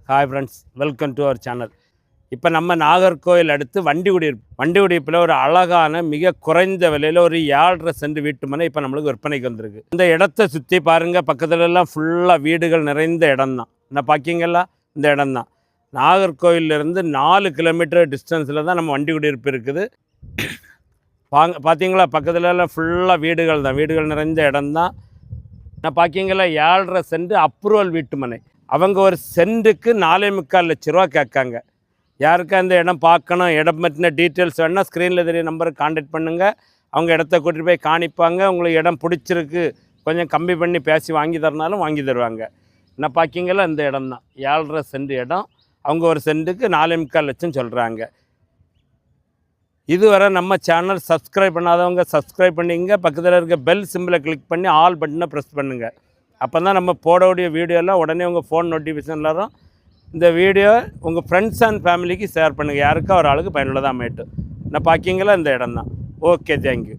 Hi friends, welcome to our channel. இப்போ நம்ம நாகர்கோவில் அடுத்து வண்டிகுடியிருப்பில் ஒரு அழகான மிக குறைந்த விலையில் ஒரு 7.5 சென்ட் வீட்டு மனை இப்போ நம்மளுக்கு விற்பனைக்கு வந்திருக்கு. இந்த இடத்த சுற்றி பாருங்கள், பக்கத்துலலாம் ஃபுல்லாக வீடுகள் நிறைந்த இடம் தான். நான் பார்க்கிங்களா, இந்த இடம் தான். நாகர்கோவிலிருந்து 4 கிலோமீட்டர் டிஸ்டன்ஸில் தான் நம்ம வண்டிகுடியிருப்பு இருக்குது. பார்த்தீங்களா, பக்கத்துலலாம் ஃபுல்லாக வீடுகள் தான், வீடுகள் நிறைந்த இடம் தான். நான் பார்க்கிங்களா, 7.5 சென்ட் அப்ரூவல் வீட்டு மனை. அவங்க ஒரு சென்ட்டுக்கு 4.25 லட்ச ரூபா கேட்காங்க. யாருக்கு அந்த இடம் பார்க்கணும், இடம் பற்றின டீட்டெயில்ஸ் வேணுன்னா ஸ்க்ரீனில் தெரிய நம்பருக்கு கான்டாக்ட் பண்ணுங்கள். அவங்க இடத்த கூட்டிகிட்டு போய் காணிப்பாங்க. உங்களுக்கு இடம் பிடிச்சிருக்கு, கொஞ்சம் கம்மி பண்ணி பேசி வாங்கி தரனாலும் வாங்கி தருவாங்க. நான் பார்க்கிங்களா, இந்த இடம் தான் 7.5 சென்ட் இடம். அவங்க ஒரு சென்ட்டுக்கு 4.25 லட்சம் சொல்கிறாங்க. இதுவரை நம்ம சேனல் சப்ஸ்கிரைப் பண்ணாதவங்க சப்ஸ்கிரைப் பண்ணிங்க. பக்கத்தில் இருக்க பெல் சிம்பிளை கிளிக் பண்ணி ஆல் பட்டனை ப்ரெஸ் பண்ணுங்கள். அப்போ தான் நம்ம போடக்கூடிய வீடியோலாம் உடனே உங்கள் ஃபோன் நோட்டிஃபிகேஷன் வரும். இந்த வீடியோ உங்கள் ஃப்ரெண்ட்ஸ் அண்ட் ஃபேமிலிக்கு ஷேர் பண்ணுங்கள். யாருக்கா ஒரு ஆளுக்கு பயனுள்ளதாக அமையட்டும். நான் பார்க்கிங்களா, இந்த இடம் தான். Okay, thank you.